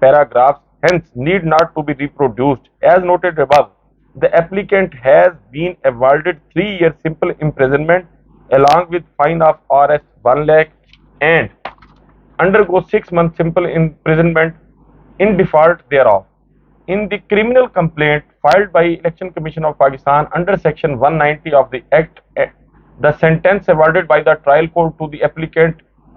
paragraphs, hence need not to be reproduced. As noted above, the applicant has been awarded 3 years simple imprisonment along with fine of Rs 1 lakh and undergo 6 months simple imprisonment in default thereof. In the criminal complaint filed by Election Commission of Pakistan under Section 190 of the Act, the sentence awarded by the trial court to the applicant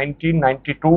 1992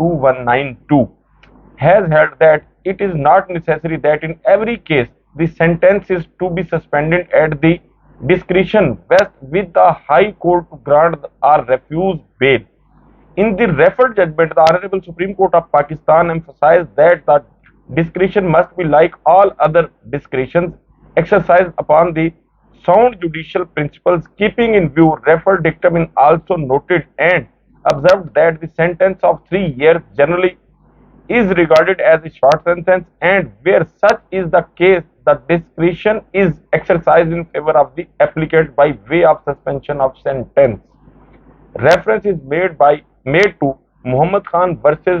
2192, has held that it is not necessary that in every case the sentence is to be suspended at the discretion vests with the High Court to grant or refuse bail. In the referred judgment, the Honorable Supreme Court of Pakistan emphasized that the discretion must be like all other discretions exercised upon the sound judicial principles, keeping in view referred dictum in also noted and observed that the sentence of 3 years generally is regarded as a short sentence and where such is the case the discretion is exercised in favor of the applicant by way of suspension of sentence. Reference is made to Muhammad Khan versus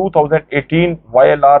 2018 YLR,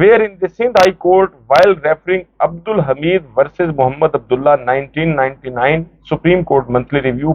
Wherein the Sindh High Court, while referring Abdul Hamid versus Muhammad Abdullah 1999 Supreme Court monthly review,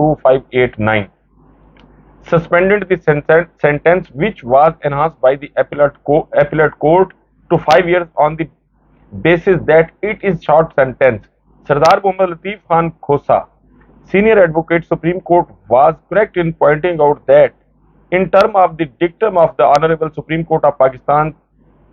2589, suspended the sentence which was enhanced by the appellate court to 5 years on the basis that it is short sentence. Sardar Muhammad Latif Khan Khosa, senior advocate Supreme Court, was correct in pointing out that in terms of the dictum of the Honorable Supreme Court of Pakistan,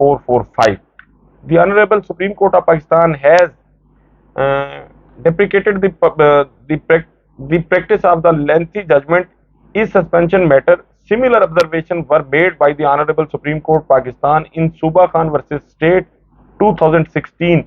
445. The Honorable Supreme Court of Pakistan has deprecated the practice of the lengthy judgment is suspension matter. Similar observations were made by the Honorable Supreme Court Pakistan in Suba Khan versus State 2016.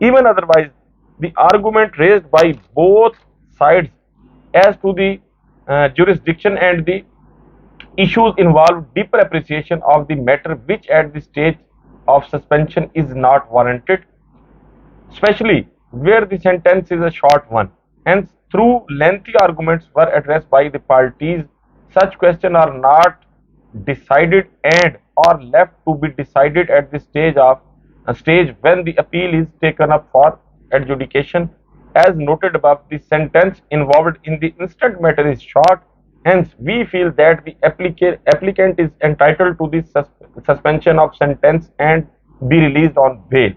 Even otherwise, the argument raised by both sides as to the jurisdiction and the issues involve deeper appreciation of the matter which at the stage of suspension is not warranted, especially where the sentence is a short one. Hence, through lengthy arguments were addressed by the parties, such questions are not decided and are left to be decided at the stage when the appeal is taken up for adjudication. As noted above, the sentence involved in the instant matter is short. Hence, we feel that the applicant is entitled to the suspension of sentence and be released on bail.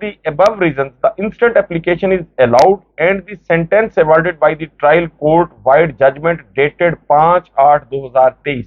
the above reasons the instant application is allowed and the sentence awarded by the trial court wide judgment dated 5/8/2023,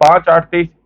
5/8/23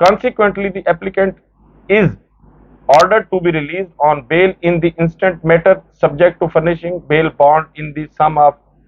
Consequently, the applicant is ordered to be released on bail in the instant matter, subject to furnishing bail bond in the sum of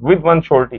with one surety.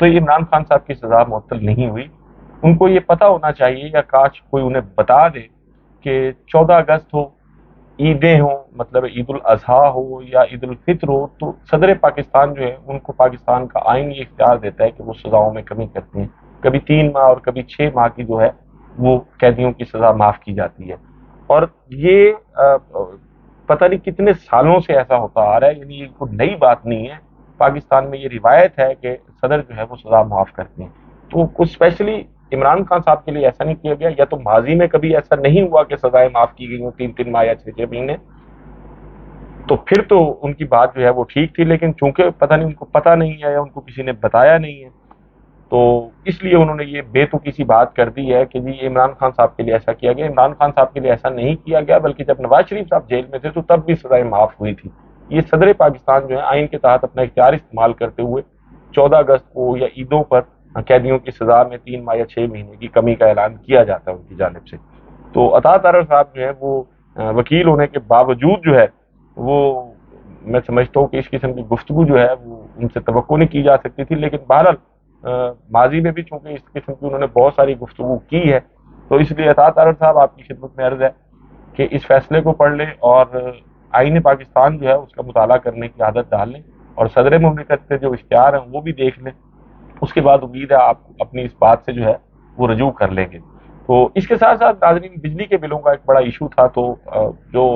تو یہ عمران خان صاحب کی سزا معطل نہیں ہوئی. ان کو یہ پتہ ہونا چاہیے، یا کاش کوئی انہیں بتا دے کہ 14 اگست ہو، عیدیں ہوں، مطلب عید الاضحیٰ ہو یا عید الفطر ہو، تو صدر پاکستان جو ہے ان کو پاکستان کا آئین یہ اختیار دیتا ہے کہ وہ سزاؤں میں کمی کرتے ہیں. کبھی 3 ماہ اور کبھی 6 ماہ کی جو ہے وہ قیدیوں کی سزا معاف کی جاتی ہے. اور یہ پتہ نہیں کتنے سالوں سے ایسا ہوتا آ رہا ہے، یعنی یہ کوئی نئی بات نہیں ہے. پاکستان میں یہ روایت ہے کہ صدر جو ہے وہ سزا معاف کرتے ہیں. تو کچھ اسپیشلی عمران خان صاحب کے لیے ایسا نہیں کیا گیا، یا تو ماضی میں کبھی ایسا نہیں ہوا کہ سزائیں معاف کی گئی ہوں 3 ماہ یا 6 مہینے، تو پھر تو ان کی بات جو ہے وہ ٹھیک تھی. لیکن چونکہ پتہ نہیں ان کو پتہ نہیں ہے یا ان کو کسی نے بتایا نہیں ہے، تو اس لیے انہوں نے یہ بے تکی سی بات کر دی ہے کہ جی عمران خان صاحب کے لیے ایسا کیا گیا. عمران خان صاحب کے لیے ایسا نہیں کیا گیا، بلکہ جب نواز شریف صاحب جیل میں تھے تو تب بھی سزائیں معاف ہوئی تھی. یہ صدر پاکستان جو ہے آئین کے تحت اپنا اختیار استعمال کرتے ہوئے 14 اگست کو یا عیدوں پر قیدیوں کی سزا میں 3 ماہ یا 6 مہینے کی کمی کا اعلان کیا جاتا ہے ان کی جانب سے. تو عطا تارڑ صاحب جو ہے وہ وکیل ہونے کے باوجود جو ہے وہ، میں سمجھتا ہوں کہ اس قسم کی گفتگو جو ہے وہ ان سے توقع نہیں کی جا سکتی تھی. لیکن بہرحال ماضی میں بھی چونکہ اس قسم کی انہوں نے بہت ساری گفتگو کی ہے، تو اس لیے عطا تارڑ صاحب آپ کی خدمت میں عرض ہے کہ اس فیصلے کو پڑھ لیں اور آئین پاکستان جو ہے اس کا مطالعہ کرنے کی عادت ڈال لیں، اور صدر مملکت کے جو اختیار ہیں وہ بھی دیکھ لیں. اس کے بعد امید ہے آپ اپنی اس بات سے جو ہے وہ رجوع کر لیں گے. تو اس کے ساتھ ساتھ ناظرین، بجلی کے بلوں کا ایک بڑا ایشو تھا. تو جو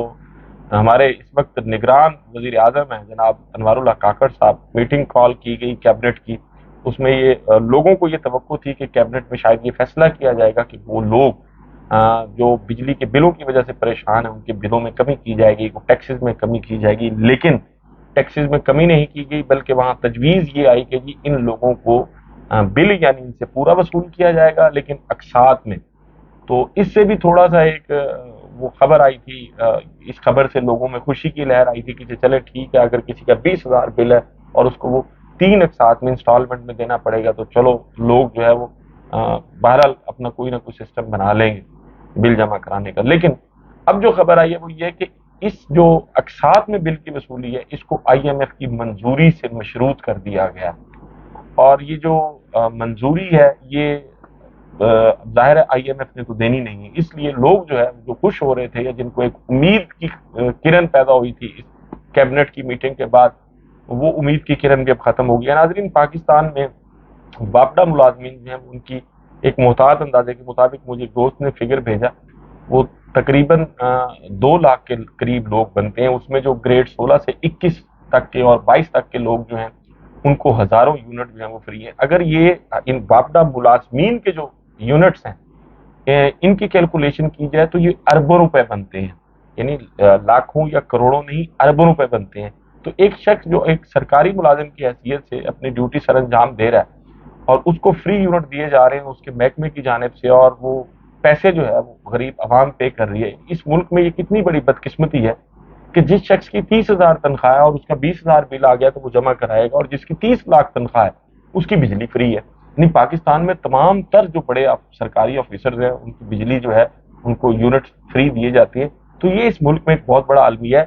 ہمارے اس وقت نگران وزیر اعظم ہیں جناب انوار اللہ کاکڑ صاحب، میٹنگ کال کی گئی کیبنٹ کی، اس میں یہ لوگوں کو یہ توقع تھی کہ کیبنٹ میں شاید یہ فیصلہ کیا جائے گا کہ وہ لوگ جو بجلی کے بلوں کی وجہ سے پریشان ہیں ان کے بلوں میں کمی کی جائے گی، ٹیکسز میں کمی کی جائے گی. لیکن ٹیکسز میں کمی نہیں کی گئی، بلکہ وہاں تجویز یہ آئی کہ جی ان لوگوں کو بل یعنی ان سے پورا وصول کیا جائے گا لیکن اقساط میں. تو اس سے بھی تھوڑا سا ایک وہ خبر آئی تھی، اس خبر سے لوگوں میں خوشی کی لہر آئی تھی کہ چلے ٹھیک ہے، اگر کسی کا 20,000 بل ہے اور اس کو وہ 3 اقساط میں انسٹالمنٹ میں دینا پڑے گا تو چلو لوگ جو ہے وہ بہرحال اپنا کوئی نہ کوئی سسٹم بنا لیں گے بل جمع کرانے کا. لیکن اب جو خبر آئی ہے وہ یہ کہ اس جو اقساط میں بل کی وصولی ہے اس کو IMF کی منظوری سے مشروط کر دیا گیا. اور یہ جو منظوری ہے یہ ظاہر ہے IMF نے تو دینی نہیں ہے، اس لیے لوگ جو ہے جو خوش ہو رہے تھے یا جن کو ایک امید کی کرن پیدا ہوئی تھی اس کیبنٹ کی میٹنگ کے بعد، وہ امید کی کرن بھی اب ختم ہو گیا. ناظرین، پاکستان میں باپڈا ملازمین جو ہیں ان کی ایک محتاط اندازے کے مطابق مجھے ایک دوست نے فگر بھیجا، وہ تقریباً 2 لاکھ کے قریب لوگ بنتے ہیں. اس میں جو گریڈ 16 سے 21 تک کے اور 22 تک کے لوگ جو ہیں ان کو ہزاروں یونٹ جو ہیں وہ فری ہیں. اگر یہ ان باپڈا ملازمین کے جو یونٹس ہیں ان کی کیلکولیشن کی جائے تو یہ اربوں روپے بنتے ہیں، یعنی لاکھوں یا کروڑوں نہیں، اربوں روپے بنتے ہیں. تو ایک شخص جو ایک سرکاری ملازم کی حیثیت سے اپنی ڈیوٹی سر انجام دے رہا ہے اور اس کو فری یونٹ دیے جا رہے ہیں اس کے محکمے کی جانب سے، اور وہ پیسے جو ہے وہ غریب عوام پے کر رہی ہے. اس ملک میں یہ کتنی بڑی بدقسمتی ہے کہ جس شخص کی 30,000 تنخواہ ہے اور اس کا 20,000 بل آ گیا تو وہ جمع کرائے گا، اور جس کی 30 لاکھ تنخواہ ہے اس کی بجلی فری ہے. یعنی پاکستان میں تمام تر جو بڑے سرکاری آفیسرز ہیں ان کی بجلی جو ہے ان کو یونٹ فری دیے جاتی ہیں. تو یہ اس ملک میں ایک بہت بڑا المیہ ہے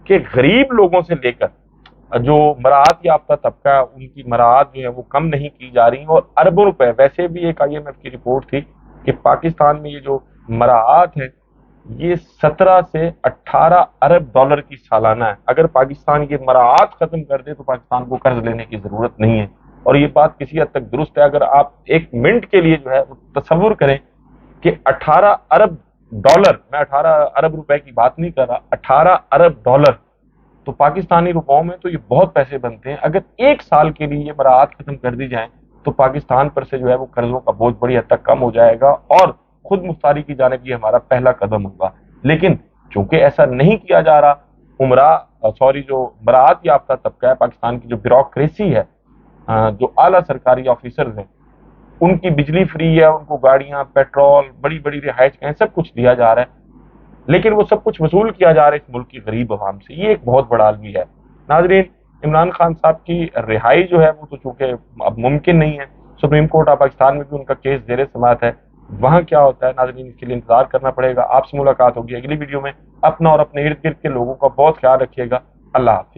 کہ غریب لوگوں سے لے کر جو مراعات یافتہ طبقہ ہے ان کی مراعات جو ہے وہ کم نہیں کی جا رہی ہیں، اور اربوں روپے. ویسے بھی ایک IMF کی رپورٹ تھی کہ پاکستان میں یہ جو مراعات ہیں یہ 17 سے 18 ارب ڈالر کی سالانہ ہے. اگر پاکستان یہ مراعات ختم کر دے تو پاکستان کو قرض لینے کی ضرورت نہیں ہے. اور یہ بات کسی حد تک درست ہے. اگر آپ ایک منٹ کے لیے جو ہے تصور کریں کہ 18 ارب ڈالر، میں 18 ارب روپے کی بات نہیں کر رہا، 18 ارب ڈالر تو پاکستانی روپوں میں تو یہ بہت پیسے بنتے ہیں. اگر 1 سال کے لیے یہ مراعات ختم کر دی جائیں تو پاکستان پر سے جو ہے وہ قرضوں کا بوجھ بڑی حد تک کم ہو جائے گا اور خود مختاری کی جانب یہ ہمارا پہلا قدم ہوگا. لیکن چونکہ ایسا نہیں کیا جا رہا، جو مراعات یافتہ طبقہ ہے پاکستان کی، جو بیوروکریسی ہے، جو اعلیٰ سرکاری آفیسرز ہیں ان کی بجلی فری ہے، ان کو گاڑیاں، پیٹرول، بڑی بڑی رہائش گاہیں سب کچھ دیا جا رہا ہے، لیکن وہ سب کچھ وصول کیا جا رہا ہے اس ملک کی غریب عوام سے. یہ ایک بہت بڑا المیہ ہے. ناظرین، عمران خان صاحب کی رہائی جو ہے وہ تو چونکہ اب ممکن نہیں ہے، سپریم کورٹ آف پاکستان میں بھی ان کا کیس زیر سماعت ہے. وہاں کیا ہوتا ہے ناظرین، اس کے لیے انتظار کرنا پڑے گا. آپ سے ملاقات ہوگی اگلی ویڈیو میں. اپنا اور اپنے ارد گرد کے لوگوں کا بہت خیال رکھیے گا. اللہ حافظ.